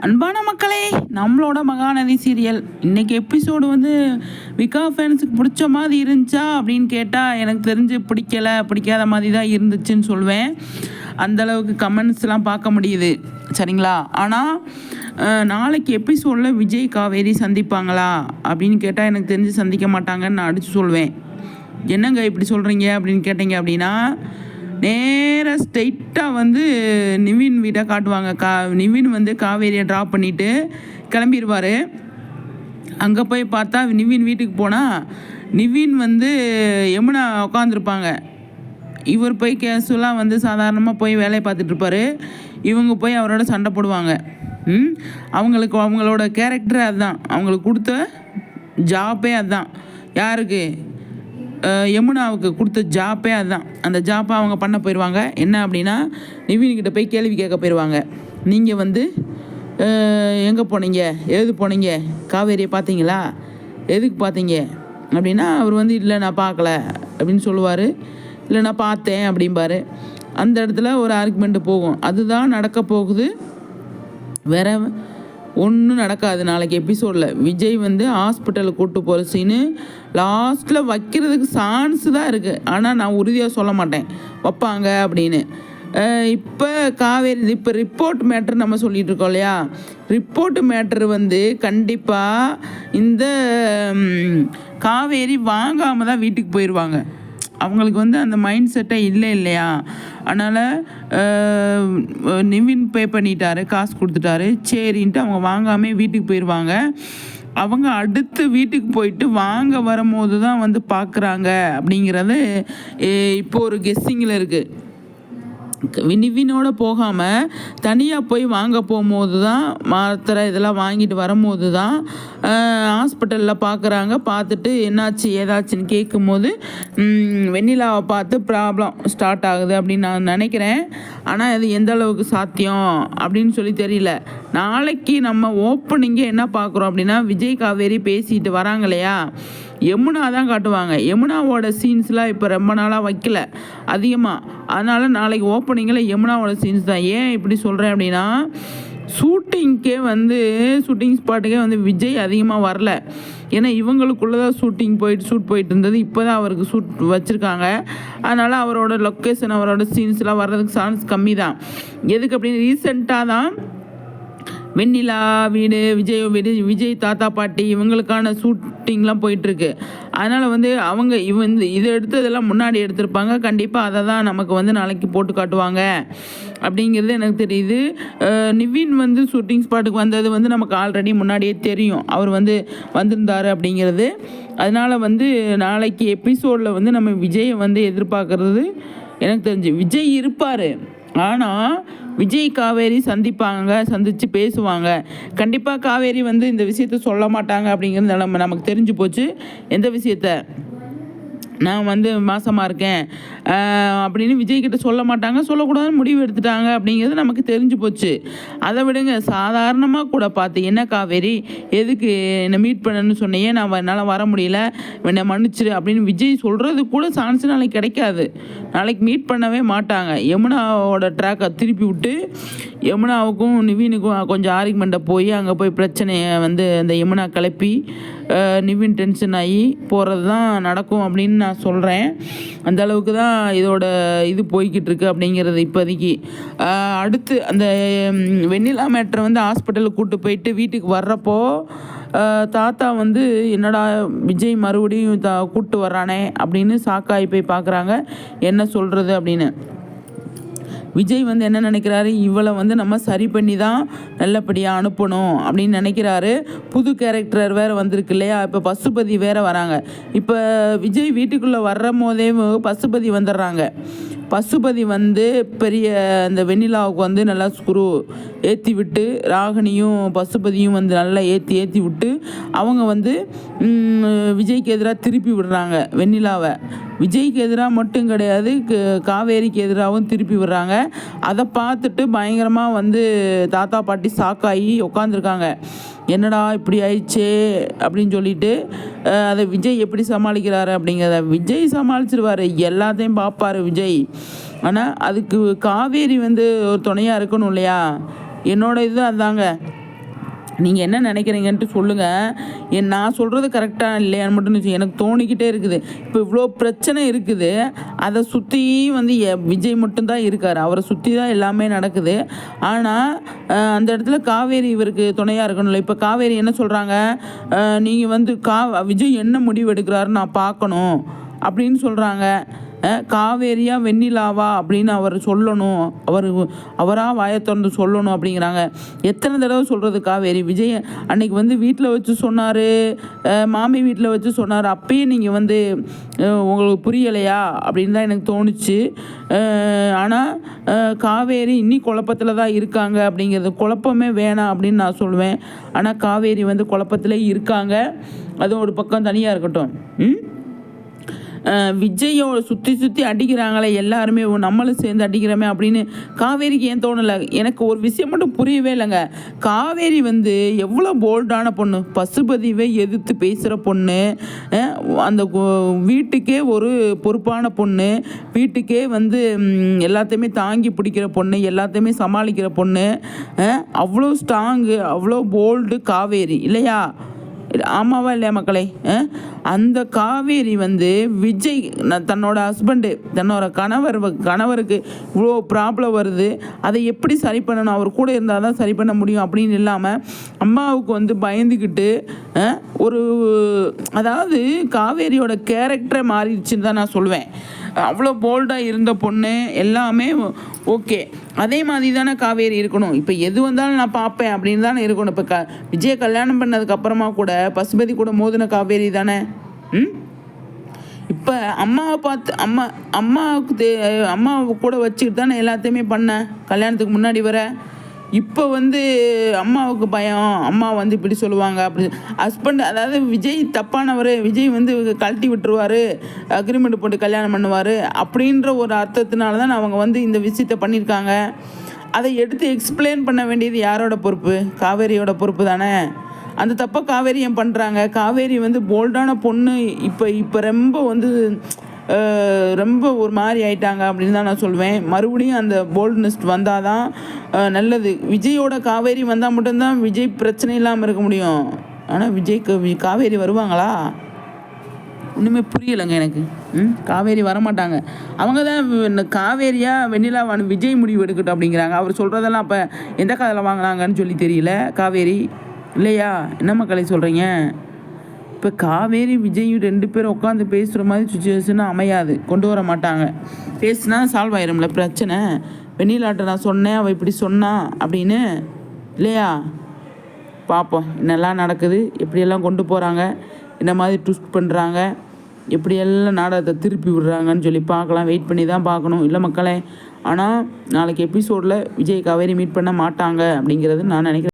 அன்பான மக்களே, நம்மளோட மகாநதி சீரியல் இன்னைக்கு எபிசோடு வந்து விகா ஃபேன்ஸுக்கு பிடிச்ச மாதிரி இருந்துச்சா அப்படின்னு கேட்டால் எனக்கு தெரிஞ்சு பிடிக்காத மாதிரி தான் இருந்துச்சுன்னு சொல்வேன். அந்தளவுக்கு கமெண்ட்ஸ்லாம் பார்க்க முடியுது, சரிங்களா? ஆனால் நாளைக்கு எபிசோடில் விஜய் காவேரி சந்திப்பாங்களா அப்படின்னு கேட்டால் எனக்கு தெரிஞ்சு சந்திக்க மாட்டாங்கன்னு நான் அடித்து சொல்வேன். என்னங்க இப்படி சொல்கிறீங்க அப்படின்னு கேட்டீங்க அப்படின்னா, நேராக ஸ்ட்ரெயிட்டாக வந்து நிவின் வீட்டை காட்டுவாங்க. நிவின் வந்து காவேரியை ட்ராப் பண்ணிவிட்டு கிளம்பிடுவார். அங்கே போய் பார்த்தா நிவின் வீட்டுக்கு போனால் நிவின் வந்து யமுனா உட்காந்துருப்பாங்க. இவர் போய் கேஷுவலாக வந்து சாதாரணமாக போய் வேலையை பார்த்துட்ருப்பார். இவங்க போய் அவரோட சண்டை போடுவாங்க. அவங்களோட கேரக்டர் அதுதான், அவங்களுக்கு கொடுத்த ஜாப்பே அதுதான். யாருக்கு? யமுனாவுக்கு கொடுத்த ஜாப்பே அதுதான். அந்த ஜாப்பை அவங்க பண்ண போயிடுவாங்க. என்ன அப்படின்னா, நிவின்கிட்ட போய் கேள்வி கேட்க போயிடுவாங்க. நீங்கள் வந்து எங்கே போனீங்க, எது போனீங்க, காவேரியை பார்த்தீங்களா, எதுக்கு பார்த்தீங்க அப்படின்னா, அவர் வந்து இல்லை நான் பார்க்கல அப்படின்னு சொல்லுவார். இல்லை நான் பார்த்தேன் அப்படிம்பார். அந்த இடத்துல ஒரு ஆர்குமெண்ட்டு போகும். அதுதான் நடக்க போகுது, வேற ஒன்றும் நடக்காது. நாளைக்கு எபிசோடில் விஜய் வந்து ஹாஸ்பிட்டலுக்கு கூப்பிட்டு போகிற சீனு லாஸ்ட்டில் வைக்கிறதுக்கு சான்ஸு தான் இருக்குது. ஆனால் நான் உறுதியாக சொல்ல மாட்டேன் வைப்பாங்க அப்படின்னு. இப்போ காவேரி இப்போ ரிப்போர்ட் மேட்ரு நம்ம சொல்லிகிட்டு இருக்கோம் இல்லையா? ரிப்போர்ட் மேட்ரு வந்து கண்டிப்பாக இந்த காவேரி வாங்காமல் தான் வீட்டுக்கு போயிடுவாங்க. அவங்களுக்கு வந்து அந்த மைண்ட் செட்டே இல்லையா? அதனால் நிவின் பே பண்ணிட்டாரு, காசு கொடுத்துட்டாரு, சரின்ட்டு அவங்க வாங்காமல் வீட்டுக்கு போயிடுவாங்க. அவங்க அடுத்து வீட்டுக்கு போயிட்டு வாங்க வரும்போது தான் வந்து பார்க்குறாங்க அப்படிங்கிறது இப்போ ஒரு கெஸ்ஸிங்கில் இருக்குது. நிவினோட போகாமல் தனியாக போய் வாங்க போகும்போது தான், மாத்திரை இதெல்லாம் வாங்கிட்டு வரும்போது தான் ஹாஸ்பிட்டலில் பார்க்குறாங்க. பார்த்துட்டு என்னாச்சு ஏதாச்சுன்னு கேட்கும்போது வெண்ணிலாவை பார்த்து ப்ராப்ளம் ஸ்டார்ட் ஆகுது அப்படின்னு நான் நினைக்கிறேன். ஆனால் அது எந்த அளவுக்கு சாத்தியம் அப்படின்னு சொல்லி தெரியல. நாளைக்கு நம்ம ஓப்பனிங்கே என்ன பார்க்குறோம் அப்படின்னா, விஜய் காவேரி பேசிட்டு வராங்க இல்லையா, யமுனா தான் காட்டுவாங்க. யமுனாவோட சீன்ஸ்லாம் இப்போ ரொம்ப நாளாக வைக்கல அதிகமாக. அதனால் நாளைக்கு ஓப்பனிங்கில் யமுனாவோட சீன்ஸ் தான். ஏன் இப்படி சொல்கிறேன் அப்படின்னா, ஷூட்டிங்க்கே வந்து ஷூட்டிங் ஸ்பாட்டுக்கே வந்து விஜய் அதிகமாக வரல. ஏன்னா இவங்களுக்குள்ளே தான் ஷூட் போயிட்டு இருந்தது. இப்போ தான் அவருக்கு ஷூட் வச்சுருக்காங்க. அதனால் அவரோட லொக்கேஷன், அவரோட சீன்ஸ்லாம் வர்றதுக்கு சான்ஸ் கம்மி தான். எதுக்கு அப்படின்னு ரீசெண்டாக தான் வெண்ணிலா வீடு, விஜய் தாத்தா பாட்டி இவங்களுக்கான ஷூட்டிங்லாம் போயிட்டுருக்கு. அதனால் வந்து அவங்க இதை எடுத்ததெல்லாம் முன்னாடி எடுத்திருப்பாங்க. கண்டிப்பாக அதை தான் நமக்கு வந்து நாளைக்கு போட்டு காட்டுவாங்க அப்படிங்கிறது எனக்கு தெரியுது. நிவின் வந்து ஷூட்டிங் ஸ்பாட்டுக்கு வந்தது வந்து நமக்கு ஆல்ரெடி முன்னாடியே தெரியும், அவர் வந்து வந்திருந்தார் அப்படிங்கிறது. அதனால் வந்து நாளைக்கு எபிசோடில் வந்து நம்ம விஜயை வந்து எதிர்பார்க்குறது எனக்கு தெரிஞ்சு விஜய் இருப்பார். ஆனால் விஜய் காவேரி சந்தித்து பேசுவாங்க. கண்டிப்பாக காவேரி வந்து இந்த விஷயத்த சொல்ல மாட்டாங்க அப்படிங்கிறது நமக்கு தெரிஞ்சு போச்சு. எந்த விஷயத்த, நான் வந்து மாசமாக இருக்கேன் அப்படின்னு விஜய்கிட்ட சொல்ல மாட்டாங்க, சொல்லக்கூடாதுன்னு முடிவு எடுத்துட்டாங்க அப்படிங்கிறது நமக்கு தெரிஞ்சு போச்சு. அதை விடுங்க, சாதாரணமாக கூட பார்த்து என்ன காவேரி எதுக்கு என்னை மீட் பண்ணணும்னு சொன்னையே, நான் என்னால் வர முடியல, என்னை மன்னிச்சிரு அப்படின்னு விஜய் சொல்கிறது கூட சான்ஸ் நாளைக்கு கிடைக்காது. நாளைக்கு மீட் பண்ணவே மாட்டாங்க. யமுனாவோட ட்ராக்கை திருப்பி விட்டு யமுனாவுக்கும் நிவினுக்கும் கொஞ்சம் ஆர்குமெண்ட்டை போய் அங்கே போய் பிரச்சனையை வந்து அந்த யமுனா கிளப்பி நிவின் டென்ஷன் ஆகி போகிறது தான் நடக்கும் அப்படின்னு நான் சொல்கிறேன். அந்த அளவுக்கு தான் இதோட இது போய்கிட்டு இருக்கு அப்படிங்கிறது இப்போதைக்கு. அடுத்து அந்த வெண்ணிலா மேட்ரை வந்து ஹாஸ்பிட்டலுக்கு கூப்பிட்டு போயிட்டு வீட்டுக்கு வர்றப்போ தாத்தா வந்து என்னடா விஜய் மறுபடியும் கூப்பிட்டு வர்றானே அப்படின்னு சாக்காகி போய் பார்க்குறாங்க, என்ன சொல்கிறது அப்படின்னு. விஜய் வந்து என்ன நினைக்கிறாரு, இவளை வந்து நம்ம சரி பண்ணி தான் நல்லபடியாக அனுப்பணும் அப்படின்னு நினைக்கிறாரு. புது கேரக்டர் வேறு வந்திருக்கு இல்லையா, இப்போ பசுபதி வேறு வராங்க. இப்போ விஜய் வீட்டுக்குள்ளே வர்ற போதே பசுபதி வந்துடுறாங்க. பசுபதி வந்து பெரிய இந்த வெண்ணிலாவுக்கு வந்து நல்லா ஸ்க்ரூ ஏற்றி விட்டு, ராகினியும் பசுபதியும் வந்து நல்லா ஏற்றி விட்டு அவங்க வந்து விஜய்க்கு எதிராக திருப்பி விடுறாங்க வெண்ணிலாவை. விஜய்க்கு எதிராக மட்டும் கிடையாது, காவேரிக்கு எதிராகவும் திருப்பி விடுறாங்க. அதை பார்த்துட்டு பயங்கரமாக வந்து தாத்தா பாட்டி சாக்காகி உட்காந்துருக்காங்க. என்னடா இப்படி ஆயிடுச்சே அப்படின்னு சொல்லிட்டு அதை விஜய் எப்படி சமாளிக்கிறாரு அப்படிங்கிறத விஜய் சமாளிச்சிருவார், எல்லாத்தையும் பார்ப்பார் விஜய். ஆனால் அதுக்கு காவேரி வந்து ஒரு துணையாக இருக்கணும் இல்லையா? என்னோட இது அதாங்க, நீங்கள் என்ன நினைக்கிறீங்கன்ட்டு சொல்லுங்கள். நான் சொல்கிறது கரெக்டாக இல்லையான்னு மட்டும் எனக்கு தோணிக்கிட்டே இருக்குது. இப்போ இவ்வளோ பிரச்சனை இருக்குது, அதை சுற்றி வந்து விஜய் மட்டும்தான் இருக்கார். அவரை சுற்றி தான் எல்லாமே நடக்குது. ஆனால் அந்த இடத்துல காவேரி இவருக்கு துணையாக இருக்கணும்ல. இப்போ காவேரி என்ன சொல்கிறாங்க, நீங்கள் வந்து விஜய் என்ன முடிவு எடுக்கிறாருன்னு நான் பார்க்கணும் அப்படின்னு சொல்கிறாங்க. காவேரியா வெண்ணிலாவா அப்படின்னு அவர் சொல்லணும், அவராக வாயை திறந்து சொல்லணும் அப்படிங்கிறாங்க. எத்தனை தடவை சொல்கிறது காவேரி? விஜய் அன்னைக்கு வந்து வீட்டில் வச்சு சொன்னார், மாமி வீட்டில் வச்சு சொன்னார். அப்பயே நீங்கள் வந்து உங்களுக்கு புரியலையா அப்படின்னு தான் எனக்கு தோணுச்சு. ஆனால் காவேரி இன்னி குழப்பத்தில் தான் இருக்காங்க. அப்படிங்கிறது குழப்பமே வேணாம் அப்படின்னு நான் சொல்லுவேன். ஆனால் காவேரி வந்து குழப்பத்தில் இருக்காங்க. அதுவும் ஒரு பக்கம் தனியாக இருக்கட்டும். விஜயோட சுற்றி அடிக்கிறாங்களே எல்லாருமே, நம்மளும் சேர்ந்து அடிக்கிறோமே அப்படின்னு காவேரிக்கு ஏன் தோணலை? எனக்கு ஒரு விஷயம் மட்டும் புரியவே இல்லைங்க. காவேரி வந்து எவ்வளோ போல்டான பொண்ணு, பசுபதிவை எதிர்த்து பேசுகிற பொண்ணு, அந்த வீட்டுக்கே ஒரு பொறுப்பான பொண்ணு, வீட்டுக்கே வந்து எல்லாத்தையுமே தாங்கி பிடிக்கிற பொண்ணு, எல்லாத்தையுமே சமாளிக்கிற பொண்ணு, அவ்வளோ ஸ்ட்ராங்கு, அவ்வளோ போல்டு காவேரி இல்லையா? ஆமாவா இல்லையா மக்களே? அந்த காவேரி வந்து விஜய் தன்னோட ஹஸ்பண்டு, தன்னோட கணவருக்கு இவ்வளோ ப்ராப்ளம் வருது, அதை எப்படி சரி பண்ணணும், அவர் கூட இருந்தால் தான் சரி பண்ண முடியும் அப்படின்னு இல்லாமல் அம்மாவுக்கு வந்து பயந்துக்கிட்டு ஒரு, அதாவது காவேரியோட கேரக்டரை மாறிடுச்சுன்னு தான் நான் சொல்லுவேன். அவ்வளோ போல்டாக இருந்த பொண்ணு எல்லாமே ஓகே. அதே மாதிரி தானே காவேரி இருக்கணும். இப்போ எது வந்தாலும் நான் பார்ப்பேன் அப்படின்னு தானே இருக்கணும். இப்போ விஜய் கல்யாணம் பண்ணதுக்கப்புறமா கூட பசுபதி கூட மோதின காவேரி தானே. இப்போ அம்மாவை பார்த்து அம்மாவை கூட வச்சுக்கிட்டு தானே எல்லாத்தையுமே பண்ணேன் கல்யாணத்துக்கு முன்னாடி வர. இப்போ வந்து அம்மாவுக்கு பயம், அம்மா வந்து இப்படி சொல்லுவாங்க அப்படி. ஹஸ்பண்ட், அதாவது விஜய் தப்பானவர், விஜய் வந்து கழட்டி விட்டுருவார், அக்ரிமெண்ட் போட்டு கல்யாணம் பண்ணுவார் அப்படின்ற ஒரு அர்த்தத்தினால தான் அவங்க வந்து இந்த விஷயத்தை பண்ணியிருக்காங்க. அதை எடுத்து எக்ஸ்பிளைன் பண்ண வேண்டியது யாரோட பொறுப்பு? காவேரியோட பொறுப்பு தானே. அந்த தப்பை காவேரி ஏன் பண்ணுறாங்க? காவேரி வந்து போல்டான பொண்ணு, இப்போ ரொம்ப வந்து ரொம்ப ஒரு மாதிரி ஆயிட்டாங்க அப்படின்னு தான் நான் சொல்வேன். மறுபடியும் அந்த போல்ட்னஸ் வந்தால் தான் நல்லது. விஜயோட காவேரி வந்தால் மட்டும்தான் விஜய் பிரச்சனை இல்லாமல் இருக்க முடியும். ஆனால் விஜய்க்கு காவேரி வருவாங்களா? ஒன்றுமே புரியலைங்க எனக்கு. காவேரி வரமாட்டாங்க. அவங்க தான் காவேரியா வெண்ணிலாவான விஜய் முடிவு எடுக்கட்டும் அப்படிங்கிறாங்க. அவர் சொல்கிறதெல்லாம் அப்போ எந்த காதில் வாங்கினாங்கன்னு சொல்லி தெரியல காவேரி இல்லையா? என்ன மக்களை சொல்கிறீங்க? இப்போ காவேரி விஜயும் 2 பேரும் உட்காந்து பேசுகிற மாதிரி சுச்சுவேஷன் அமையாது, கொண்டு வர மாட்டாங்க. பேசுனா சால்வ் ஆயிரும்ல பிரச்சனை. வெண்ணிலாட்ட நான் சொன்னேன், அவள் இப்படி சொன்னா அப்படின்னு இல்லையா? பார்ப்போம் என்னெல்லாம் நடக்குது, எப்படியெல்லாம் கொண்டு போகிறாங்க, என்ன மாதிரி ட்விஸ்ட் பண்ணுறாங்க, எப்படியெல்லாம் நாடகத்தை திருப்பி விடுறாங்கன்னு சொல்லி பார்க்கலாம். வெயிட் பண்ணி தான் பார்க்கணும் இல்லை மக்களே. ஆனால் நாளைக்கு எபிசோடில் விஜய் காவேரி மீட் பண்ண மாட்டாங்க அப்படிங்கிறது நான் நினைக்கிறேன்.